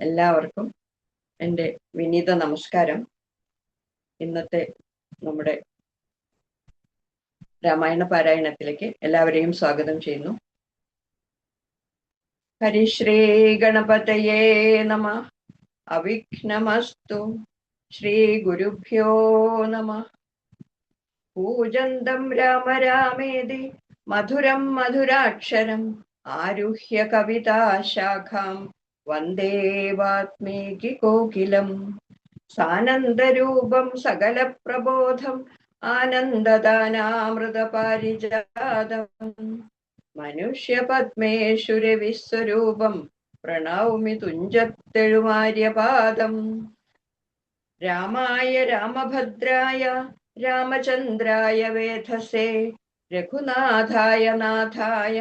എല്ലാവർക്കും എൻ്റെ വിനീത നമസ്കാരം. ഇന്നത്തെ നമ്മുടെ രാമായണ പാരായണത്തിലേക്ക് എല്ലാവരെയും സ്വാഗതം ചെയ്യുന്നു. ഹരിശ്രീ ഗണപതയേ നമഃ. അവിഘ്നമസ്തു. ശ്രീ ഗുരുഭ്യോ നമഃ. പൂജന്തം രാമ രാമേതി മധുരം മധുരാക്ഷരം ആരുഹ്യ കവിതാശാഖാം വന്ദേ വാത്മീകി കോകിലം. സാനന്ദരൂപം സകല പ്രബോധം ആനന്ദദാനാമൃതപാരിജാതം മനുഷ്യപത്മേശ്വര വിശ്വരൂപം പ്രണൗമി തുഞ്ചത്തെഴുമാര്യപാദം. രാമായ രാമഭദ്രായ രാമചന്ദ്രായ വേധസേ രഘുനാഥായ നാഥായ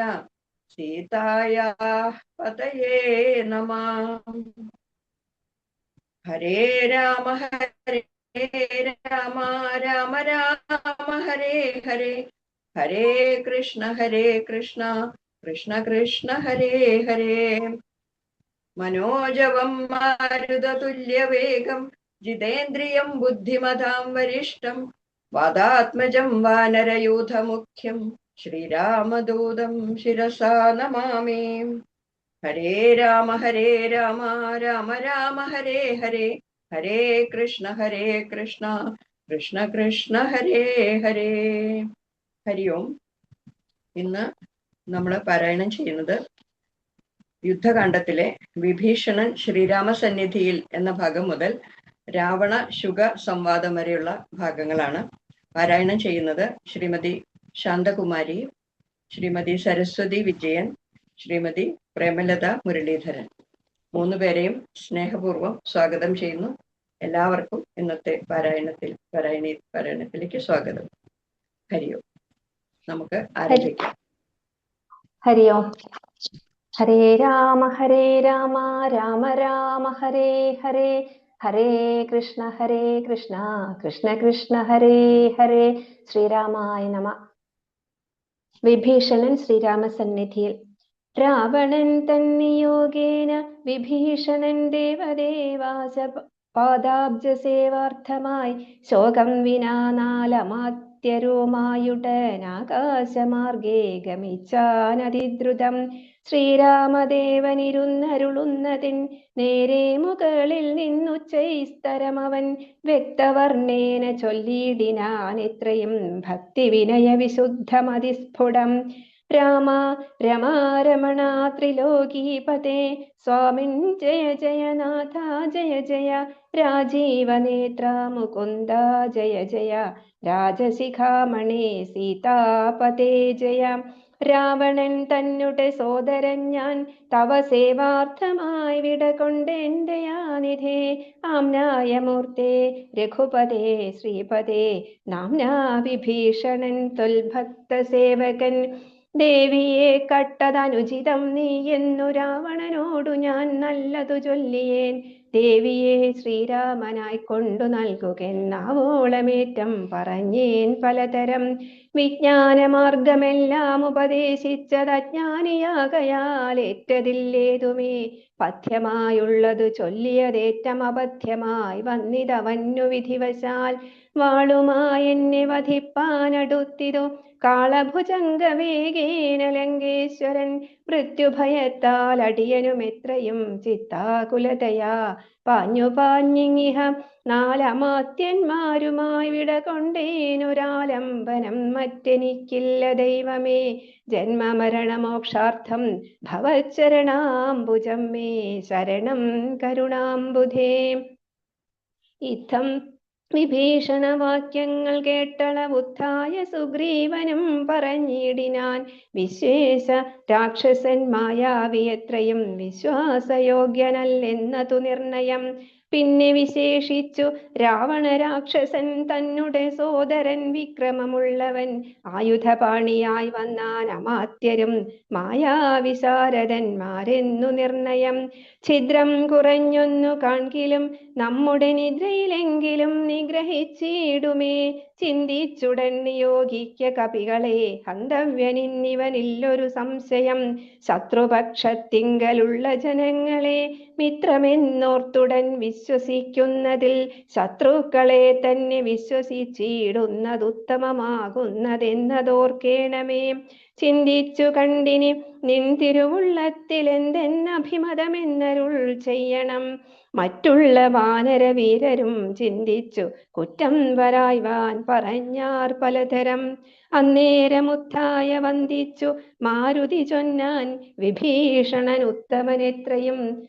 സീതായ പതയേ നമഃ. ഹരേ രാമ ഹരേ രാമ രാമ രാമ ഹരേ ഹരേ, ഹരേ കൃഷ്ണ കൃഷ്ണ കൃഷ്ണ ഹരേ ഹരേ. മനോജവം മാരുതതുല്യവേഗം ജിതേന്ദ്രിയം ബുദ്ധിമതാം വരിഷ്ഠം വാദാത്മജം വാനരയൂഥമുഖ്യം ശ്രീരാമദൂതം ശിരസാ നമാമി. ഹരേ രാമ രാമ രാമ ഹരേ ഹരേ, ഹരേ കൃഷ്ണ കൃഷ്ണ കൃഷ്ണ ഹരേ ഹരേ. ഹരി ഓം. ഇന്ന് നമ്മൾ പാരായണം ചെയ്യുന്നത് യുദ്ധകാണ്ഡത്തിലെ വിഭീഷണൻ ശ്രീരാമസന്നിധിയിൽ എന്ന ഭാഗം മുതൽ രാവണ ശുക സംവാദം വരെയുള്ള ഭാഗങ്ങളാണ്. പാരായണം ചെയ്യുന്നത് ശ്രീമതി ശാന്തകുമാരി, ശ്രീമതി സരസ്വതി വിജയൻ, ശ്രീമതി പ്രേമലത മുരളീധരൻ. 3 പേരെയും സ്നേഹപൂർവ്വം സ്വാഗതം ചെയ്യുന്നു. എല്ലാവർക്കും ഇന്നത്തെ പാരായണത്തിലേക്ക് സ്വാഗതം. ഹരി ഓം. നമുക്ക് ആരംഭിക്കാം. ഹരി ഓം. ഹരേ രാമ രാമ രാമ ഹരേ ഹരേ, ഹരേ കൃഷ്ണ കൃഷ്ണ കൃഷ്ണ ഹരേ ഹരേ. ശ്രീരാമായ നമ. വിഭീഷണൻ ശ്രീരാമസന്നിധിയിൽ. രാവണൻ തന്നിയോഗേന വിഭീഷണൻ ദേവദേവാസ പാദാബ്ജ സേവാർത്ഥമായി ശോകം വിനാ നാലമാത്യരുമായുടനാകാശമാർഗേ ഗമിച്ചാനതിദ്രുതം. ശ്രീരാമദേവനിരുന്നരുളുന്നതിൻ നേരെ മുകളിൽ നിന്നുച്ചൈസ്തരമവൻ വ്യക്തവർണ്ണേന ചൊല്ലിയിടിനാൻ ഇത്രയും ഭക്തി വിനയ വിശുദ്ധമതിസ്ഫുടം. രാമ രമാരമണ ത്രിലോകീപതേ സ്വാമിൻ ജയ ജയനാഥ ജയ ജയ. രാജീവനേത്ര മുകുന്ദ ജയ ജയ, രാജശിഖാമണി സീതാപതേ ജയ. രാവണൻ തന്നുടെ സോദരൻ ഞാൻ തവ സേവാർത്ഥമായി വിടകൊണ്ടെൻ്റെയാനിധേ. ആംനായമൂർത്തേ രഘുപതേ ശ്രീപതേ നാംനാ വിഭീഷണൻ തൊൽഭക്ത സേവകൻ. ദേവിയെ കട്ടതനുചിതം നീ എന്നു രാവണനോടു ഞാൻ നല്ലതു ചൊല്ലിയേൻ. ദേവിയെ ശ്രീരാമനായി കൊണ്ടു നൽകുകെന്നാവോളമേറ്റം പറഞ്ഞേൻ പലതരം. വിജ്ഞാനമാർഗമെല്ലാം ഉപദേശിച്ചതജ്ഞാനിയാകയാൽ ഏറ്റതില്ലേതുമേ. പഥ്യമായുള്ളതു ചൊല്ലിയതേറ്റം അപഥ്യമായി വന്നിതവന്നു വിധിവശാൽ. വാളുമായെന്നെ വധിപ്പാനടുത്തിതു കാളഭുജംഗവേഗേന ലങ്കേശ്വരൻ. മൃത്യുഭയത്താൽ അടിയനുമെത്രയും ചിത്താകുലതയാ പാഞ്ഞിങ്ങിഹ നാലമാത്യന്മാരുമായി വിടകൊണ്ടേനൊരാലംബനം മറ്റെനിക്കില്ല ദൈവമേ. ജന്മമരണമോക്ഷാർത്ഥം ഭവച്ചരണാംബുജം മേ ശരണം കരുണാംബുധേ. ഇത്തം വിഭീഷണവാക്യങ്ങൾ കേട്ടളവുത്ഥായ സുഗ്രീവനും പറഞ്ഞിടിനാൻ. വിശ്വേശ രാക്ഷസൻ മായാവി എത്രയും വിശ്വാസയോഗ്യനല്ലെന്നതു നിർണയം. പിന്നെ വിശേഷിച്ചു രാവണ രാക്ഷസൻ തന്നെ സോദരൻ വിക്രമമുള്ളവൻ ആയുധപാണിയായി വന്നാൻ അമാത്യരും മായാവിശാരദന്മാരെന്നു നിർണയം. ഛിദ്രം കുറഞ്ഞൊന്നു കാൺകിലും നമ്മുടെ നിദ്രയിലെങ്കിലും നിഗ്രഹിച്ചിടുമേ. ചിന്തിച്ചുടൻ നിയോഗിക്ക കപികളെ ഹന്തവ്യനിന്നിവനില്ലൊരു സംശയം. ശത്രുപക്ഷത്തിങ്കലുള്ള ജനങ്ങളെ മിത്രമെന്നോർത്തുടൻ വിശ്വസിക്കുന്നതിൽ ശത്രുക്കളെ തന്നെ വിശ്വസിച്ചിടുന്നതുത്തമമാകുന്നതെന്നതോർക്കേണമേ. ചിന്തിച്ചു കണ്ടിനി നിൻ തിരുവുള്ളത്തിലെന്തെന്നഭിമതമെന്നരുൾ ചെയ്യണം. മറ്റുള്ള വാനരവീരരും ചിന്തിച്ചു കുറ്റം വരായ്വാൻ പറഞ്ഞാർ പലതരം. അന്നേരമുത്തായ വന്ദിച്ചു മാരുതി ചൊന്നാൻ വിഭീഷണൻ ഉത്തമനെത്രയും.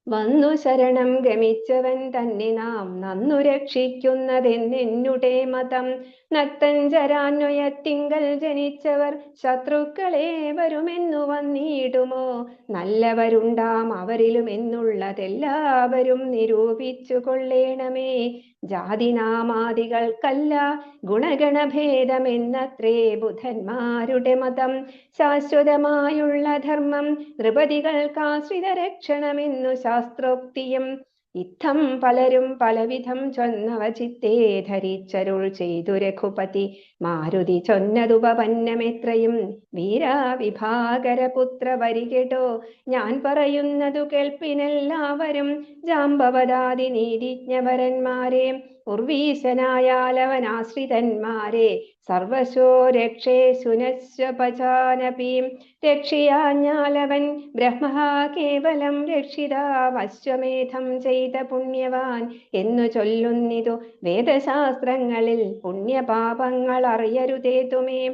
വന്നു ശരണം ഗമിച്ചവൻ തന്നെ നാം നന്നു രക്ഷിക്കുന്നതെന്നെന്നുടെ മതം. നക്തഞ്ചരാന്വയത്തിങ്കൽ ജനിച്ചവർ ശത്രുക്കളെ വരുമെന്നു വന്നിടുമോ. നല്ലവരുണ്ടാം അവരിലും എന്നുള്ളതെല്ലാവരും നിരൂപിച്ചു കൊള്ളേണമേ. ജാതിനാമാദികൾക്കല്ല ഗുണഗണഭേദമെന്നത്രേ ബുധന്മാരുടെ മതം. ശാശ്വതമായുള്ള ധർമ്മം നൃപതികൾക്കാശ്രിത രക്ഷണമെന്നു ശാസ്ത്രോക്തിയും. ഇത്തം പലരും പലവിധം ചൊന്നവ ചിത്തേ ധരിച്ചരുൾ ചെയ്തു രഘുപതി. മാരുതി ചൊന്നതുപപന്നമെത്രയും വീരാവിഭാകരപുത്ര വരികെടോ. ഞാൻ പറയുന്നതു കേൾപ്പിനെല്ലാവരും ജാമ്പവതാതി നീതിജ്ഞവരന്മാരെ. ഉർവീശനായാലവനാശ്രിതന്മാരെ സർവശോ രക്ഷേശുനശ്വപചാനപീം. രക്ഷിയാഞ്ഞാലവൻ ബ്രഹ്മ കേവലം രക്ഷിതാവശ്വമേധം ചെയ്ത പുണ്യവാൻ എന്നു ചൊല്ലുന്നിതു വേദശാസ്ത്രങ്ങളിൽ. പുണ്യപാപങ്ങൾ അറിയരുതേതുമേ.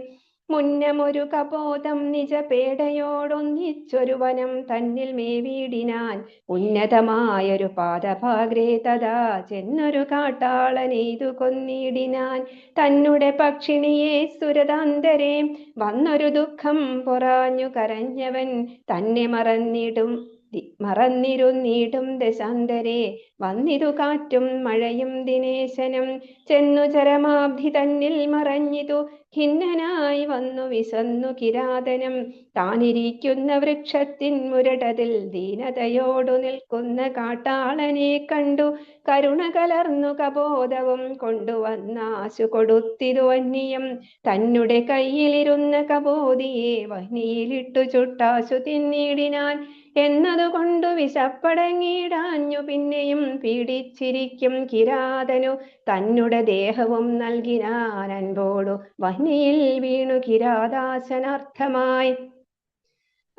മുന്നമൊരു കപോതം നിജ പേടയോടൊന്നിച്ചൊരു വനം തന്നിൽ മേവീടിനാൻ. ഉന്നതമായൊരു പാദഭാഗ്രേ തഥാ ചെന്നൊരു കാട്ടാളനെയ്തു കൊന്നിടിനാൻ. തന്നെ പക്ഷിണിയെ സുരതാന്തരെ വന്നൊരു ദുഃഖം പൊറാഞ്ഞു കരഞ്ഞവൻ. തന്നെ മറന്നിരുന്നീടും ദശാന്തരെ വന്നിതു കാറ്റും മഴയും ദിനേശനും. ചെന്നു ചരമാബ്ധി തന്നിൽ മറഞ്ഞിതു ഖിന്നനായി വന്നു വിശന്നു കിരാതനും. താനിരിക്കുന്ന വൃക്ഷത്തിൻ മുരടതിൽ ദീനതയോടു നിൽക്കുന്ന കാട്ടാളനെ കണ്ടു കരുണ കലർന്നു കബോധവും കൊണ്ടുവന്നാശു കൊടുത്തിതു വന്യം. തന്നെ കയ്യിലിരുന്ന കബോധിയെ വഹ്നിയിലിട്ടു ചുട്ടാശു തിന്നിടിനാൻ. എന്നതുകൊണ്ടു വിശപ്പടങ്ങിടാഞ്ഞു പിന്നെയും പീഡിച്ചിരിക്കും കിരാതനു. തന്നെ ദേഹവും നൽകിനാൻ അൻപോടു വഹ്നിയിൽ വീണു കിരാതാശനാർത്ഥമായി.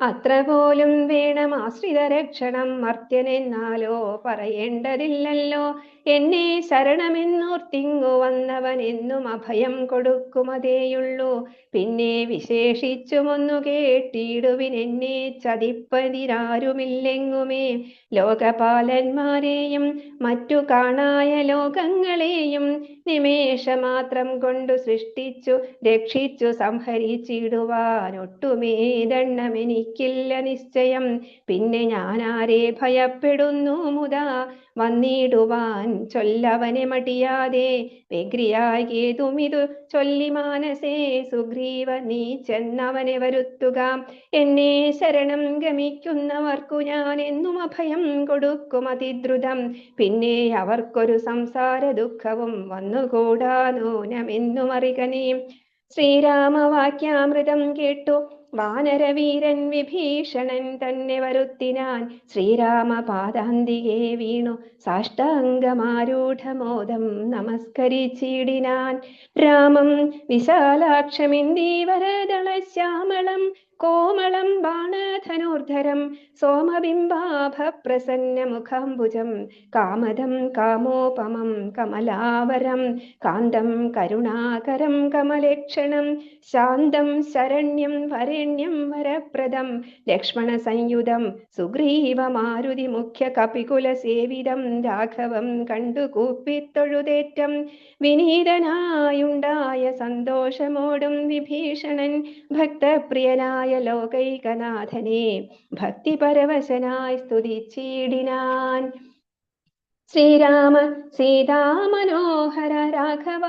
അത്ര പോലും വേണം ആശ്രിത രക്ഷണം മർത്യനെന്നാലോ പറയേണ്ടതില്ലല്ലോ. എന്നെ ശരണമെന്നോർത്തിങ്ങു വന്നവൻ എന്നും അഭയം കൊടുക്കുമതേയുള്ളൂ. പിന്നെ വിശേഷിച്ചുമൊന്നു കേട്ടിടുവിനെന്നെ ചതിപ്പതിരാരുമില്ലെങ്ങുമേ. ലോകപാലന്മാരെയും മറ്റു കാണായ ലോകങ്ങളെയും നിമേഷമാത്രം കൊണ്ടു സൃഷ്ടിച്ചു രക്ഷിച്ചു സംഹരിച്ചിടുവാനൊട്ടുമേ ദണ്ണമെനിക്കില്ല നിശ്ചയം. പിന്നെ ഞാനാരെ ഭയപ്പെടുന്നു മുതാ വന്നിടുവാൻ ചൊല്ലവനെ മടിയാതെ. വ്യഗ്രിയാകേതുമിതു ചൊല്ലി മാനസേ സുഗ്രീവ നീ ചെന്നവനെ വരുത്തുക. എന്നെ ശരണം ഗമിക്കുന്നവർക്കു ഞാൻ എന്നും അഭയം കൊടുക്കും അതിദ്രുതം. പിന്നെ അവർക്കൊരു സംസാര ദുഃഖവും വന്നുകൂടാ നൂനമെന്നും അറികനേ. ശ്രീരാമവാക്യാമൃതം കേട്ടു വാനരവീരൻ വിഭീഷണൻ തന്നെ വരുത്തിനാൻ. ശ്രീരാമപാദാന്തികെ വീണു സാഷ്ടാംഗമാരൂഢമോദം നമസ്കരിച്ചിടിനാൻ. രാമം വിശാലാക്ഷമിന്ദീവരദളശ്യാമളം കോമളം ബാണധനുർധരം സോമബിംബാഭപ്രസന്നമുഖാംബുജം കാമദം കാമോപമം കമലാവരം കാന്തം കരുണാകരം കമലക്ഷണം ശാന്തം ശരണ്യം വരണ്യം വരപ്രദം ലക്ഷ്മണസംയുതം സുഗ്രീവമാരുതി മുഖ്യ കപികുലസേവിതം രാഘവം കണ്ടു കൂപ്പിത്തൊഴുതേറ്റം. വിനീതനായുണ്ടായ സന്തോഷമോടും വിഭീഷണൻ ഭക്തപ്രിയനായ ലോകനാഥനായ ലോകൈകനാഥനെ ഭക്തിപരവശനായി സ്തുതിച്ചിടിനാൻ. ശ്രീരാമ സീതാമനോഹര രാഘവ,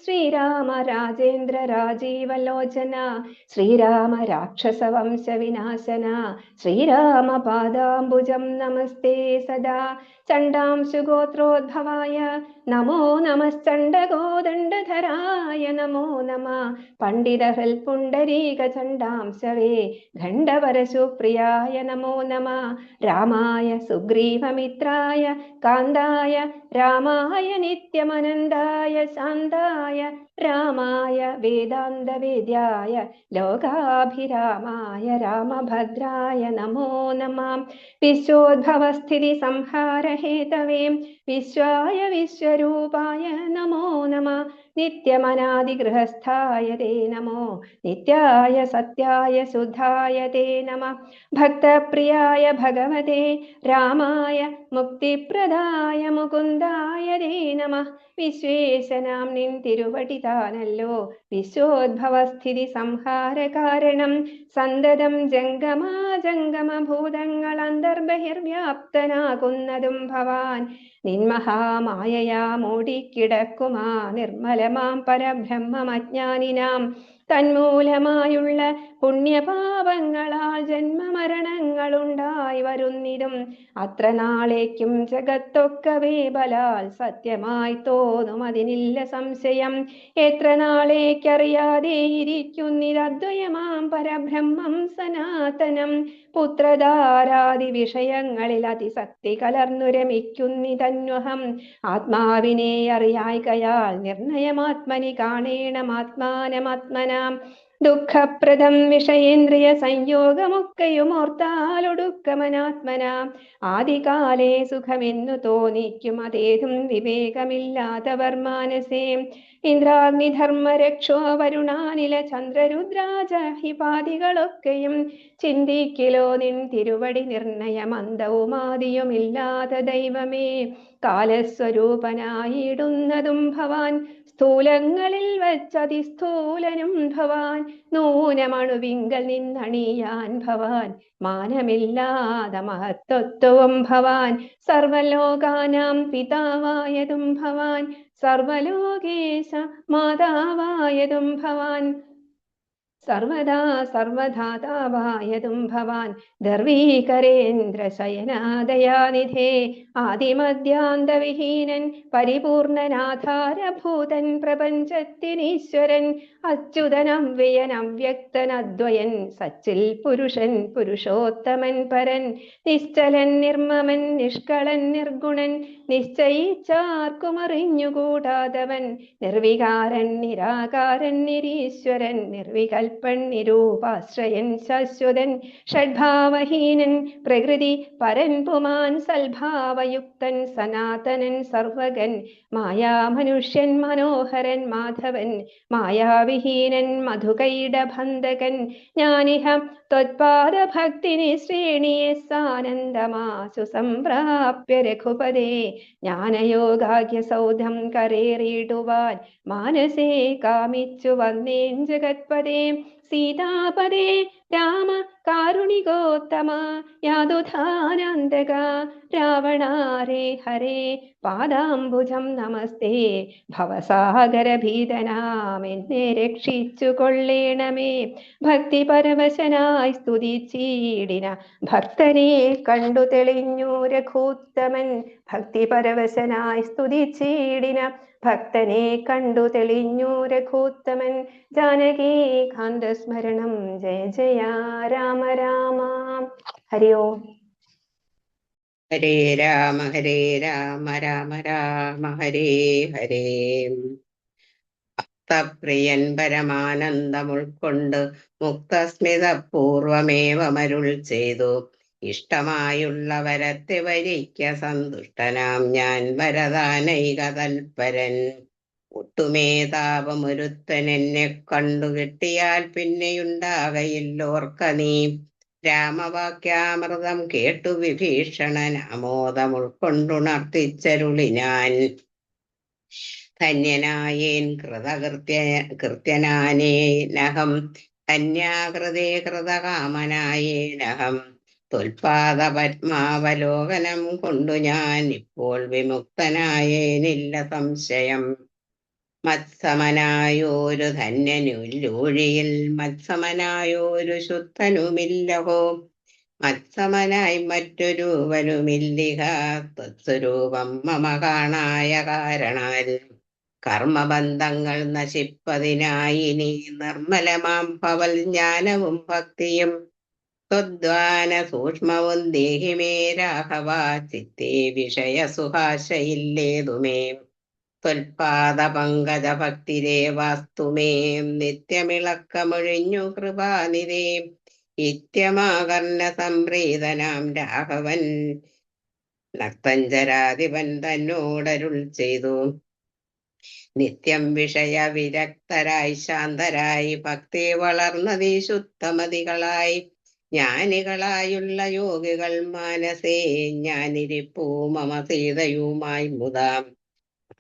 ശ്രീരാമ രാജേന്ദ്ര രാജീവലോചന, ശ്രീരാമ രാക്ഷസവംശ വിനാശന, ശ്രീരാമ പാദാംബുജം നമസ്തേ സദാ. ചണ്ഡാംശുഗോത്രോദ്ഭവായ നമോ നമശ്ചണ്ഡഗോദണ്ഡധരായ നമോ നമ. പണ്ഡിതഹൃൽ പുണ്ടരീക ചണ്ഡാംശവേ ഖണ്ഡപരശുപ്രിയായ നമോ നമ. രാമായ സുഗ്രീവമിത്രായ കാന്തായ രാമായ നിത്യമനന്തായ ശാന്തായ രാമായ വേദാന്തവേദ്യായ ലോകാഭിരാമായ രാമഭദ്രായ നമോ നമഃ. വിശ്വോദ്ഭവസ്ഥിതി സംഹാരഹേതവേ വിശ്വായ വിശ്വരൂപായ നമോ നമഃ. നിത്യമനാദിഗൃഹസ്ഥായ തേ നമോ നിത്യായ സത്യായ ശുദ്ധായ തേ നമഃ. ഭക്തപ്രിയായ ഭഗവതേ രാമായ മുക്തിപ്രദായ മുകുന്ദായ തേ നമഃ. വിശ്വേശനാം നിൻ തിരുവടിതാനല്ലോ വിശ്വോദ്ഭവസ്ഥിതി സംഹാര കാരണം. സന്തതം ജംഗമാജംഗമ ഭൂതങ്ങൾ അന്തർബഹിർവ്യാപ്തനാകുന്നതും ഭവാൻ. നിന്മഹാമായയാ മൂടിക്കിടക്കുമാ നിർമ്മലമാം പരബ്രഹ്മമജ്ഞാനിനാം. തന്മൂലമായുള്ള പുണ്യപാപങ്ങളാൽ ജന്മമരണങ്ങളുണ്ടായി വരുന്നിതും. അത്ര നാളേക്കും ജഗത്തൊക്കവേ ബലാൽ സത്യമായി തോന്നും അതിനില്ല സംശയം. എത്ര നാളേക്കറിയാതെ ഇരിക്കുന്നിതദ്വയമാം പരബ്രഹ്മം സനാതനം. പുത്രധാരാദി വിഷയങ്ങളിൽ അതിസക്തി കലർന്നു രമിക്കുന്നിതന്വഹം. ആത്മാവിനെ അറിയായ്കയാൽ നിർണയമാത്മനി കാണേണമാത്മാനമാത്മനാം. ദുഃഖപ്രദം വിഷയേന്ദ്രിയ സംയോഗമൊക്കെയുമോർത്താലൊടുക്കമനാത്മനാം. ആദികാലേ സുഖമെന്നു തോന്നിക്കും അതേതും വിവേകമില്ലാത്തവർ മാനസേ. ഇന്ദ്രാഗ്നിധർമ്മരക്ഷോ വരുണാനില ചന്ദ്രരുദ്രാജ ഹിപാദികളൊക്കെയും ചിന്തിക്കിലോ നിൻ തിരുവടി നിർണയമന്തവുമാദിയുമില്ലാത്ത ദൈവമേ. കാലസ്വരൂപനായിടുന്നതും ഭവാൻ സ്ഥൂലങ്ങളിൽ വച്ചതിസ്ഥൂലനും ഭവാൻ. നൂനമണുവിങ്കൽ നിന്നണിയാൻ ഭവാൻ മാനമില്ലാത മഹത്വത്വവും ഭവാൻ. സർവലോകാനാം പിതാവായതും ഭവാൻ സർവലോകേശ മാതാവായതും ഭവാൻ. സർവദാ സർവധാതാവായതും ഭവാൻ ദർവീകരേന്ദ്ര ശയനാദയാനിധേ. ആദിമധ്യാന്തവിഹീനൻ പരിപൂർണനാധാരഭൂതൻ പ്രപഞ്ചത്തിനീശ്വരൻ. അച്യുതനം വ്യയൻ അവ്യക്തൻ അദ്വയൻ സച്ചിൽ പുരുഷൻ പുരുഷോത്തമൻ പരൻ. നിശ്ചലൻ നിർമ്മമൻ നിഷ്കളൻ നിർഗുണൻ നിശ്ചയിച്ചാർക്കുമറിഞ്ഞുകൂടാതവൻ. നിർവികാരൻ നിരാകാരൻ നിരീശ്വരൻ നിർവികൽപ്പൻ നിരൂപാശ്രയൻ ശാശ്വതൻ. ഷഡ്ഭാവഹീനൻ പ്രകൃതി പരൻ പുമാൻ സൽഭാവയുക്തൻ സനാതനൻ സർവകൻ. മായാമനുഷ്യൻ മനോഹരൻ മാധവൻ മായാവിഹീനൻ മധുകൈടബന്ധകൻ. ഞാനിഹ ത്വത്പാദഭക്തിനി ശ്രേണിയെ സാനന്ദമാശു സംപ്രാപ്യ രഘുപദേ. ജ്ഞാനയോഗാഗ്യസൗധം കരേറിയിടുവാൻ മാനസേ കാമിച്ചു വന്നേൻ ജഗത്പദേ. സീതാപദേ രാമ കാരുണികോത്തമ യാതുധാനാന്തക രാവണാരേ ഹരേ. പാദാംബുജം നമസ്തേ ഭവസാഗരഭീതനാമെന്നെ രക്ഷിച്ചു കൊള്ളേണമേ. ഭക്തിപരവശനായി സ്തുതിച്ചീടിന ഭക്തനെ കണ്ടു തെളിഞ്ഞു രഘൂത്തമൻ. ഭക്തിപരവശനായി സ്തുതിച്ചീടിന ഭക്തനെ കണ്ടു തെളിഞ്ഞു രഘൂത്തമൻ. ജാനകീകാന്തസ്മരണം ജയ ജയ രാമ രാമ. ഹരി ഓം. ഹരേ രാമ രാമ രാമ ഹരേ ഹരേ. ഭക്തപ്രിയൻ പരമാനന്ദം ഉൾക്കൊണ്ട് മുക്തസ്മിതപൂർവമേവമരുൾ ചെയ്തു. ഇഷ്ടമായുള്ള വരത്തെ വരിക്ക സന്തുഷ്ടനാം ഞാൻ വരദാനൈക തൽപരൻ. ഒട്ടുമേ താപമൊരുത്തൻ എന്നെ കണ്ടു കിട്ടിയാൽ പിന്നെയുണ്ടാകയില്ലോർക്ക നീ. രാമവാക്യാമൃതം കേട്ടു വിഭീഷണൻ ആമോദം ഉൾക്കൊണ്ടുണർത്തിച്ചരുളിനാൻ. ധന്യനായേൻ കൃത്യനാനേനഹം കന്യാകൃതേ കൃതകാമനായേനഹം തുൽപാദ പത്മാവലോകനം കൊണ്ടു ഞാൻ ഇപ്പോൾ വിമുക്തനായേനില്ല സംശയം. മത്സമനായോരു ധന്യനുല്ലൂഴിയിൽ മത്സമനായോരു ശുദ്ധനുമില്ലഹോ. മത്സമനായി മറ്റൊരുവനുമില്ലിഹ തത്സ്വരൂപം മമ കാണായ കാരണാൽ. കർമ്മബന്ധങ്ങൾ നശിപ്പതിനായി നീ നിർമ്മലമാം ഭവൽ ജ്ഞാനവും ഭക്തിയും ത്വദ്വാന സൂക്ഷ്മവും ദേഹിമേ രാഘവ. ചിത്തേ വിഷയ സുഹാശയില്ലേതുമേ. ത്വൽപാദ പങ്കജ ഭക്തിരേവാസ്തുമേ നിത്യമിളക്കമൊഴിഞ്ഞു കൃപാനിധേ. ഇത്യമാകർണ സംപ്രീതനാം രാഘവൻ നക്തഞ്ചരാധിപൻ തന്നോടരുൾ ചെയ്തു. നിത്യം വിഷയ വിരക്തരായി ശാന്തരായി ഭക്തി വളർന്നതീ ശുദ്ധമതികളായി ജ്ഞാനികളായുള്ള യോഗികൾ മാനസേ ഞാനിരിപ്പൂ മമ സീതയുമായി മുതാം.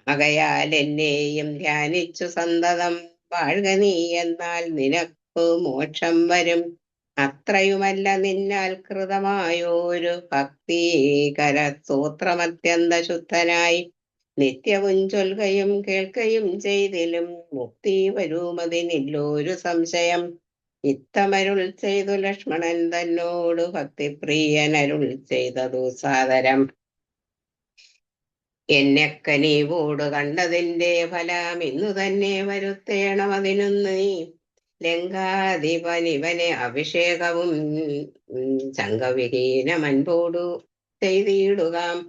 ആകയാൽ എന്നെയും ധ്യാനിച്ചു സന്തതം വാഴ്ക നീ, എന്നാൽ നിനക്കു മോക്ഷം വരും. അത്രയുമല്ല, നിന്നാൽ കൃതമായോരു ഭക്തീകര സ്തോത്രമത്യന്ത ശുദ്ധനായി നിത്യവും ചൊൽകയും കേൾക്കയും ചെയ്തിലും മുക്തി വരുമതിനില്ലൊരു സംശയം. ഇത്തമരുൾ ചെയ്തു ലക്ഷ്മണൻ തന്നോട് ഭക്തിപ്രിയനരുൾ ചെയ്തതു സാദരം. എന്നെ കനിവോട് കണ്ടതിന്റെ ഫലം ഇന്നു തന്നെ വരുത്തേണം അതിനൊന്ന് നീ. ലങ്കാധിപനിവനെ അഭിഷേകവും ശങ്കവിഹീനമൻപോടു ചെയ്തിടുക.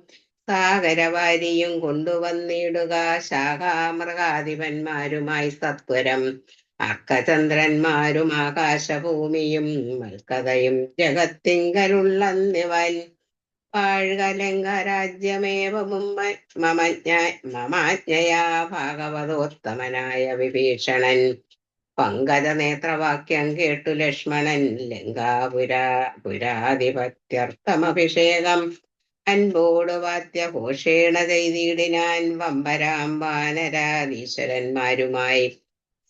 സാഗരവാരിയും കൊണ്ടുവന്നിടുക ശാഖാമൃഗാധിപന്മാരുമായി സത്വരം. അർക്കചന്ദ്രന്മാരും ആകാശഭൂമിയും മൽക്കഥയും ജഗത്തിങ്കലുള്ളന്നിവൻ. വാഴ്ക ലങ്കാരാജ്യമേവമും മമാജ്ഞയാ ഭാഗവതോത്തമനായ വിഭീഷണൻ. പങ്കജനേത്രവാക്യം കേട്ടു ലക്ഷ്മണൻ ലങ്കാപുരാധിപത്യർത്ഥമഭിഷേകം അൻപോട് വാദ്യഘോഷേണ ചെയ്തിടിനാൻ. വമ്പരാം വാനരാധീശ്വരന്മാരുമായി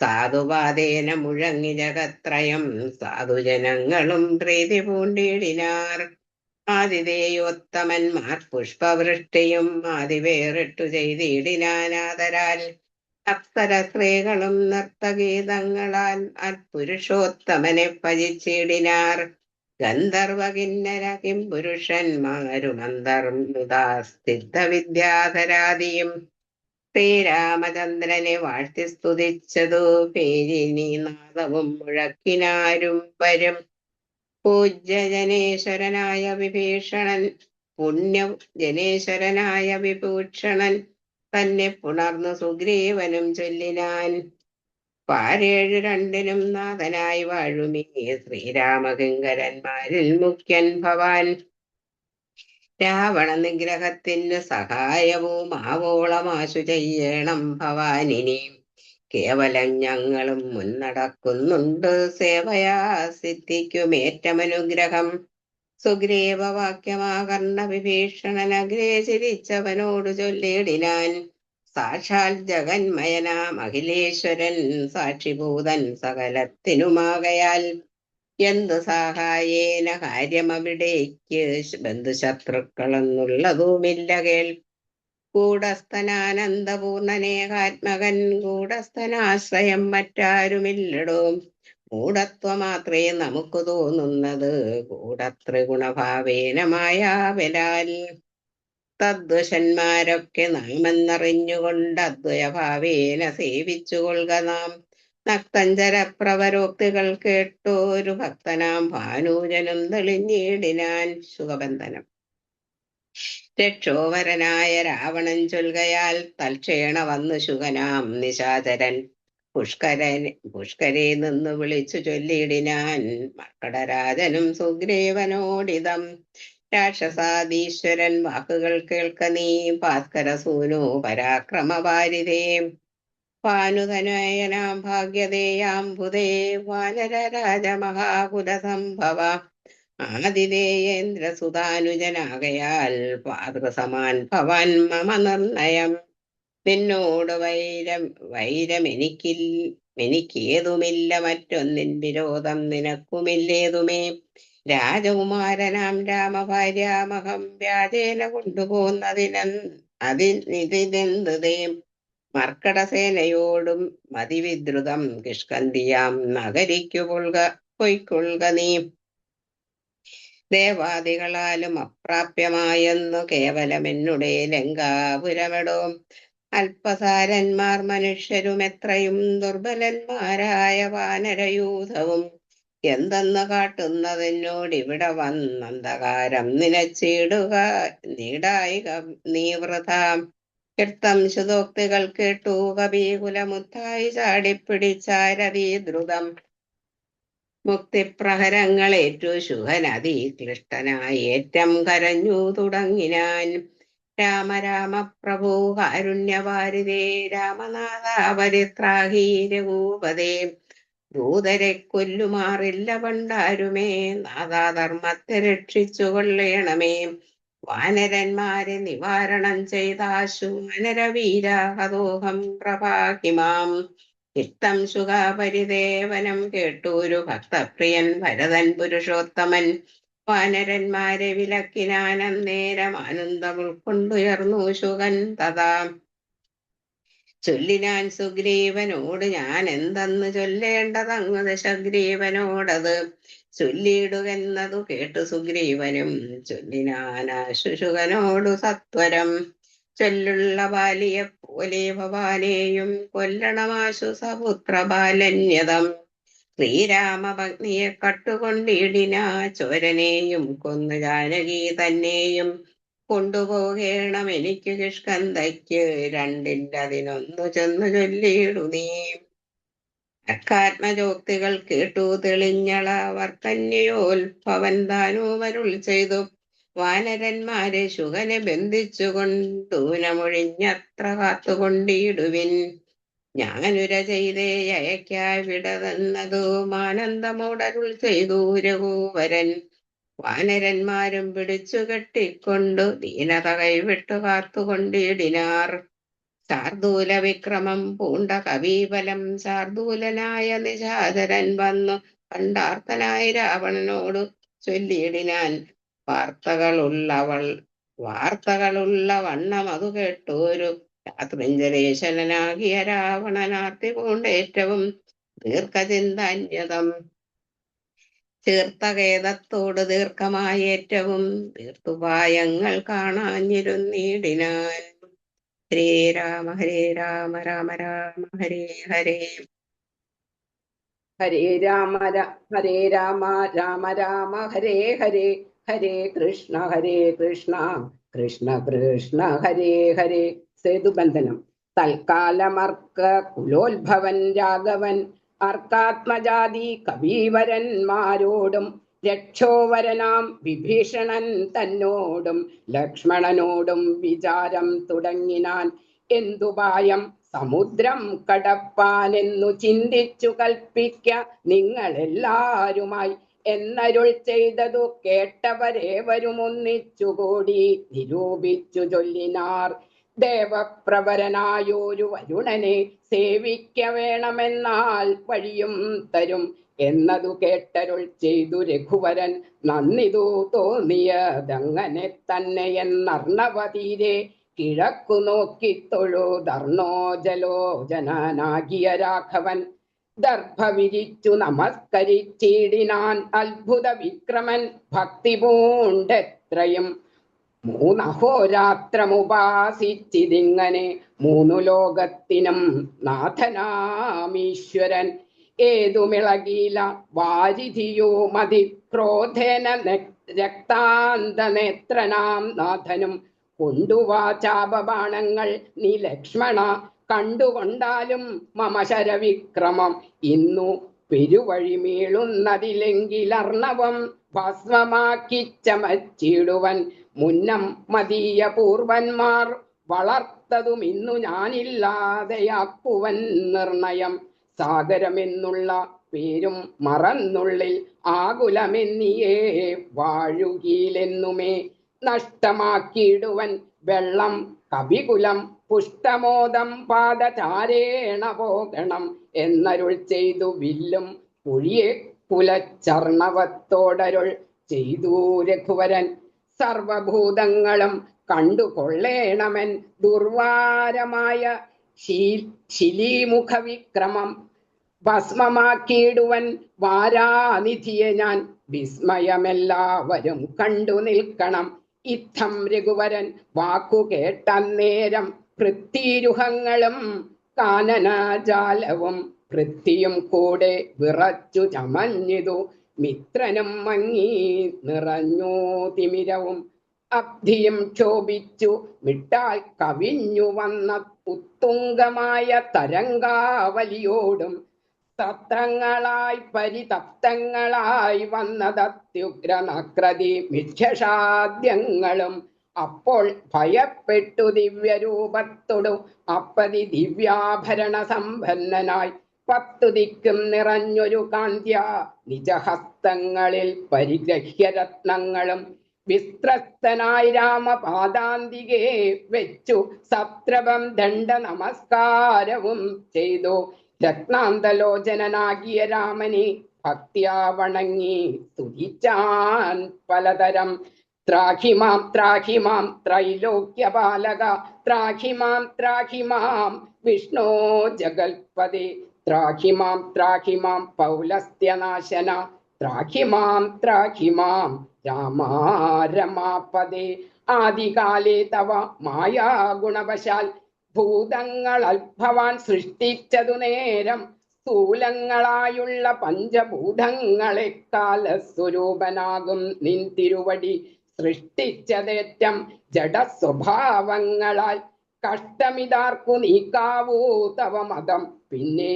സാധുവാദേന മുഴങ്ങി ജഗത്രയം. സാധുജനങ്ങളും പ്രീതി പൂണ്ടിടിനാർ. ആതിഥേയോത്തമന്മാർ പുഷ്പവൃഷ്ടിയും ആദിവേറിട്ടു ചെയ്തിടിനാനാദരാൽ. അപ്സര സ്ത്രീകളും നർത്തഗീതങ്ങളാൽ പുരുഷോത്തമനെ ഭജിച്ചിടിനാർ. ഗന്ധർവ കിന്നര കിംപുരുഷന്മാരും അന്തർമുദാസ്തിദ്ധവിദ്യാധരാദിയും ശ്രീരാമചന്ദ്രനെ വാഴ്ത്തി സ്തുതിച്ചതു പേരിനി നാദവും മുഴക്കിനാരും വരും. പൂജ്യജനേശ്വരനായ വിഭീഷണൻ പുണ്യജനേശ്വരനായ വിഭൂഷണൻ തന്നെ പുണർന്നു സുഗ്രീവനും ചൊല്ലിനാൻ. പാരേഴു രണ്ടിനും നാഥനായി വാഴുമീ ശ്രീരാമകിങ്കരന്മാരിൽ മുഖ്യൻ ഭവാൻ. രാവണ നിഗ്രഹത്തിന് സഹായവും ആവോളമാശു ചെയ്യണം ഭവാനിനി. കേവലം ഞങ്ങളും മുന്നടക്കുന്നുണ്ട് സേവയാ സിദ്ധിക്കുമേറ്റമനുഗ്രഹം. സുഗ്രീവവാക്യമാകർണ വിഭീഷണൻ അഗ്രേ ചിരിച്ചവനോട് ചൊല്ലിടിനാൻ. സാക്ഷാൽ ജഗന്മയനാം അഖിലേശ്വരൻ സാക്ഷിഭൂതൻ സകലത്തിനുമാകയാൽ എന്തു സഹായേന കാര്യമവിടേക്ക് ബന്ധുശത്രുക്കളെന്നുള്ളതുമില്ല കേൾ. കൂടസ്ഥനാനന്ദപൂർണനേകാത്മകൻ കൂടസ്ഥനാശ്രയം മറ്റാരുമില്ലടോ. മൂഢത്വമാത്രേ നമുക്ക് തോന്നുന്നത് കൂടത്രിഗുണഭാവേന മായാവലാൽ. തദ്വശന്മാരൊക്കെ നാമെന്നറിഞ്ഞുകൊണ്ട് അദ്വയഭാവേന സേവിച്ചുകൊള്ളുക നാം. നക്തഞ്ചര പ്രവരോക്തികൾ കേട്ടോരു ഭക്തനാം ഭാനൂജനും തെളിഞ്ഞിടിനാൻ. ശുകബന്ധനം. രക്ഷോവരനായ രാവണൻ ചൊൽകയാൽ തൽക്ഷേണ വന്നു ശുകനാം നിശാചരൻ പുഷ്കരെ നിന്ന് വിളിച്ചു ചൊല്ലിടിനാൻ. മർക്കടരാജനും സുഗ്രീവനോടിതം. രാക്ഷസാദീശ്വരൻ വാക്കുകൾ കേൾക്ക നീ ഭാസ്കരസൂനോ പരാക്രമവാരിതേ. ഭാനുതനയനാം ഭാഗ്യതേയാംബുദേ വാനരരാജമഹാകുലസംഭവ. ആതിഥേയേന്ദ്രസുതാനുജനാകയാൽ പാതൃസമാൻ ഭവാൻ മമ നിർണയം. നിന്നോട് എനിക്കേതുമില്ല, മറ്റൊന്നിൻ വിരോധം നിനക്കുമില്ലേതുമേ. രാജകുമാരനാം രാമഭാര്യാമഹം വ്യാജേന കൊണ്ടുപോകുന്നതിനെന്ത് മർക്കടസേനയോടും മതിവിദ്രുതം കിഷ്കന്ധിയാം നഗരിക്കു പൊയ്ക്കൊള്ളുക നീ. ദേവാദികളാലും അപ്രാപ്യമായെന്നു കേവലമെന്നുടെ ലങ്കാപുരമെടോ. അല്പസാരന്മാർ മനുഷ്യരും എത്രയും ദുർബലന്മാരായ വാനരയൂഥവും എന്തെന്ന് കാട്ടുന്നതിനോടിവിടെ വന്നന്ധകാരം നിലച്ചിടുക നീടായിക നീ വൃഥ. കീർത്തം ശുതോക്തികൾ കേട്ടു കപീകുലമുത്തായി ചാടിപ്പിടിച്ചാരതി ദ്രുതം. മുക്തിപ്രഹരങ്ങളേറ്റു ശുഹനദി ക്ലിഷ്ടനായി ഏറ്റം കരഞ്ഞു തുടങ്ങിനാൻ. രാമ രാമ പ്രഭോ കാരുണ്യവാരിതേ, രാമനാഥ പരിത്രാഹി രഘൂപതേ. ദൂതരെ കൊല്ലുമാറില്ല പണ്ടാരുമേ, നാഥാധർമ്മത്തെ രക്ഷിച്ചു കൊള്ളേണമേ. വാനരന്മാരെ നിവാരണം ചെയ്താശു വാനരവീരാഹതോഹം പ്രഭാഹിമാം. ഇഷ്ടം ശുഖാപരിദേവനം കേട്ടൂരു ഭക്തപ്രിയൻ ഭരതൻ പുരുഷോത്തമൻ. വാനരന്മാരെ വിലക്കിനാൻ അന്നേരം ആനന്ദം ഉൾക്കൊണ്ടുയർന്നു ശുകൻ തഥാ. ചൊല്ലിനാൻ സുഗ്രീവനോട് ഞാൻ എന്തെന്ന് ചൊല്ലേണ്ടതങ്ങ് ദശഗ്രീവനോടത് ചൊല്ലിയിടുകെന്നതു കേട്ടു സുഗ്രീവനും ചൊല്ലിനാനാശുശുകനോടു സത്വരം. ചൊല്ലുള്ള ബാലിയെ പോലെ ഭവാനെയും കൊല്ലണമാശു സപുത്ര ബാലന്യതം. ശ്രീരാമഭഗ്നിയെ കട്ടുകൊണ്ടിടിനാ ചോരനെയും കൊന്നു ജാനകി തന്നെയും കൊണ്ടുപോകേണം എനിക്ക് കിഷ്കന്ധയ്ക്ക്. രണ്ടില്ലതിനൊന്നു ചെന്നു ചൊല്ലിയിടു നീ. അക്കാത്മജോക്തികൾ കേട്ടു തെളിഞ്ഞളവർ കന്യയോത്ഭവൻ താനുമരുൾ ചെയ്തു. വാനരന്മാരെ ശുകനെ ബന്ധിച്ചുകൊണ്ടൂനമൊഴിഞ്ഞത്ര കാത്തുകൊണ്ടിടുവിൻ. ഞാനുര ചെയ്തേ അയക്കായി വിടതെന്നതു ആനന്ദമോടരുൾ ചെയ്തു രഘുവരൻ. വാനരന്മാരും പിടിച്ചു കെട്ടിക്കൊണ്ടു ദീനത കൈവിട്ടു കാത്തുകൊണ്ടിടിനാർ. ശാർദൂല വിക്രമം പൂണ്ട കവീബലം ശാർദൂലനായ നിശാചരൻ വന്നു കണ്ടാർത്തനായി രാവണനോടു ചൊല്ലിയിടിനാൻ. വാർത്തകളുള്ള വണ്ണം അതു കേട്ടോരു രാത്രിഞ്ചലേശനാകിയ രാവണനാർത്തി പൂണ്ടേറ്റവും ദീർഘചിന്താന്യതം. തീർത്ഥഖേദത്തോട് ദീർഘമായേറ്റവും തീർത്തുപായങ്ങൾ കാണാഞ്ഞിരുന്നിടിനാൻ. ഹരേ രാമ രാമ രാമ ഹരേ ഹരേ. ഹരേ രാമ രാമ രാമ ഹരേ ഹരേ. ഹരേ കൃഷ്ണ കൃഷ്ണ കൃഷ്ണ ഹരേ ഹരേ. സേതുബന്ധനം. തൽക്കാലമർക്ക കുലോത്ഭവൻ രാഘവൻ അർക്കാത്മജാതി കവീവരന്മാരോടും രക്ഷോവരനാം വിഭീഷണൻ തന്നോടും ലക്ഷ്മണനോടും വിചാരം തുടങ്ങിനാൻ. എന്തുപായം സമുദ്രം കടപ്പാനെന്നു ചിന്തിച്ചു കൽപ്പിക്ക നിങ്ങളെല്ലാരുമായി എന്നരുൾ ചെയ്തതു കേട്ടവരേവരും ഒന്നിച്ചുകൂടി നിരൂപിച്ചു ചൊല്ലിനാർ. ദേവപ്രവരനായൊരു വരുണനെ സേവിക്ക വേണമെന്നാൽ വഴിയും തരും എന്നതു കേട്ടരുൾ ചെയ്തു രഘുവരൻ. നന്ദിതു തോന്നിയതങ്ങനെ തന്നെ എന്നർണവതീരെ കിഴക്കു നോക്കി തൊഴുതർണോജലോചനാകിയ രാഘവൻ. ദർഭ വിരിച്ചു നമസ്കരിച്ചിടിനാൻ അത്ഭുത വിക്രമൻ ഭക്തി പൂണ്ടെത്രയും. 3 അഹോരാത്രമുപാസിച്ചിതിങ്ങനെ 3 ലോകത്തിനും നാഥനാമീശ്വരൻ. ഏതുമിളകീല വാരിധിയോ മതി ക്രോധേന രക്താന്തനേത്രനാം നാഥനും. കൊണ്ടുവാചാപബാണങ്ങൾ നീ ലക്ഷ്മണ കണ്ടുകൊണ്ടാലും മമ ശരവിക്രമം. ഇന്നു പെരുവഴി മീളുന്നതിലെങ്കിലർണവം ഭസ്മമാക്കി ചമച്ചിടുവൻ. മുന്നം മതീയ പൂർവന്മാർ വളർത്തതും ഇന്നു ഞാനില്ലാതെയാക്കുവൻ നിർണയം. സാഗരമെന്നുള്ള പേരും മറന്നുള്ളിൽ ആകുലമെന്നിയേ വാഴുകീലെന്നുമേ നഷ്ടമാക്കിയിടുവൻ. വെള്ളം കവികുലം പുഷ്ടമോദം പാദചാരേണ പോകണം എന്നരുൾ ചെയ്തു വില്ലും പുഴിയെ കുലച്ചർണവത്തോടരുൾ ചെയ്തു രഘുവരൻ. സർവഭൂതങ്ങളും കണ്ടുകൊള്ളേണമെൻ ദുർവാരമായ ശിലീമുഖ വിക്രമം ഭസ്മമാക്കിയിടുവൻ വാരാനിധിയെ ഞാൻ. വിസ്മയമെല്ലാവരും കണ്ടു നിൽക്കണം. ഇത്തം രഘുവരൻ വാക്കു കേട്ടന്നേരം പൃഥ്വീരുഹങ്ങളും കാനനജാലവും പൃഥ്വിയും കൂടെ വിറച്ചു ചമഞ്ഞിതു. മിത്രനും മങ്ങി നിറഞ്ഞു തിമിരവും അബ്ധിയും ക്ഷോഭിച്ചു മിട്ടാൽ കവിഞ്ഞു വന്ന ഉത്തുംഗമായ തരംഗാവലിയോടും തത്രങ്ങളായി പരിതപ്തങ്ങളായി വന്നതത്യുഗ്രനക്രതി മിഥ്യഷാദ്യങ്ങളും. അപ്പോൾ ഭയപ്പെട്ടു ദിവ്യരൂപത്തോടു അപ്പതി ദിവ്യാഭരണ സമ്പന്നനായി 10 ദിക്കും നിറഞ്ഞൊരു കാന്ത്യ നിജഹസ്തങ്ങളിൽ പരിഗ്രഹ്യരത്നങ്ങളും വിസ്ത്രസ്തനായി രാമപാദാന്തികെ വെച്ചു സത്രപം ദണ്ഡ നമസ്കാരവും ചെയ്തു. രത്നാന്തലോചനാകിയ രാമനെ ഭക്തിയാ വണങ്ങി സ്തുതിച്ചാൻ പലതരം. ത്രാഹിമാം ത്രാഹിമാം ത്രൈലോക്യപാലക ത്രാഹിമാം ത്രാഹിമാം വിഷ്ണോ ജഗൽപദേ ത്രാഹിമാം ത്രാഹിമാം പൗലസ്ത്യനാശന ത്രാഹിമാം ത്രാഹിമാം രാമാരമാപദേ. ആദികാലേ തവ മായാഗുണവശാൽ ഭൂതങ്ങൾ ഭവാൻ സൃഷ്ടിച്ചതു നേരം സ്ഥൂലങ്ങളായുള്ള പഞ്ചഭൂതങ്ങളെ കാലസ്വരൂപനാകും നിൻ തിരുവടി സൃഷ്ടിച്ചതേറ്റം ജഡസ്വഭാവങ്ങളാൽ. കഷ്ടമിതാർക്കു നീക്കാവൂ തവ മതം പിന്നെ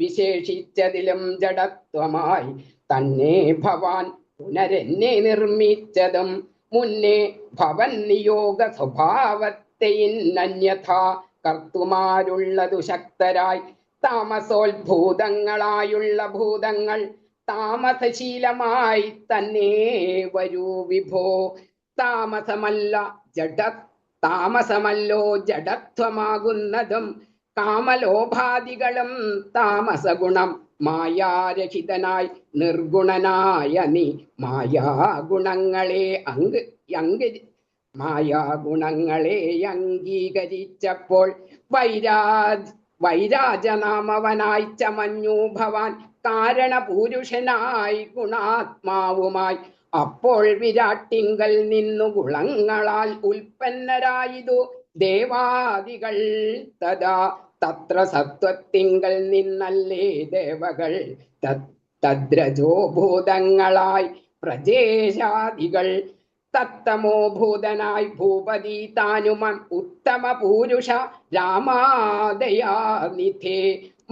വിശേഷിച്ചതിലും ജഡത്വമായി തന്നെ ഭവാൻ പുനരെന്നെ നിർമ്മിച്ചതും. മുന്നേ ഭവൻ നിയോഗ സ്വഭാവത്തെയിന്നന്യഥാ കർത്തുമാരുള്ളതു ശക്തരായി. താമസോത്ഭൂതങ്ങളായുള്ള ഭൂതങ്ങൾ താമസശീലമായി തന്നെ വരൂ വിഭോ. താമസമല്ലോ ജഡത്വമാകുന്നതും കാമലോഭാദികളും താമസഗുണം. മായാരഹിതനായി നിർഗുണനായ നീ മായാഗുണങ്ങളെ അംഗീകരിച്ചപ്പോൾ വൈരാജനാമവനായി ചമഞ്ഞു ഭവാൻ കാരണപൂരുഷനായി ഗുണാത്മാവുമായി. അപ്പോൾ വിരാട്ടിങ്കൽ നിന്നു ഗുണങ്ങളാൽ ഉൽപ്പന്നരായതു ദേവാദികൾ. തഥാ തത്ര സത്വത്തിങ്കൽ നിന്നല്ലേ ദേവകൾ. തദ്രജോ ഭൂതങ്ങളായി പ്രജേശാദികൾ. തത്തമോ ഭൂതനായി ഭൂപതി താനുമൻ ഉത്തമ പൂരുഷ രാമാദയാനിധേ.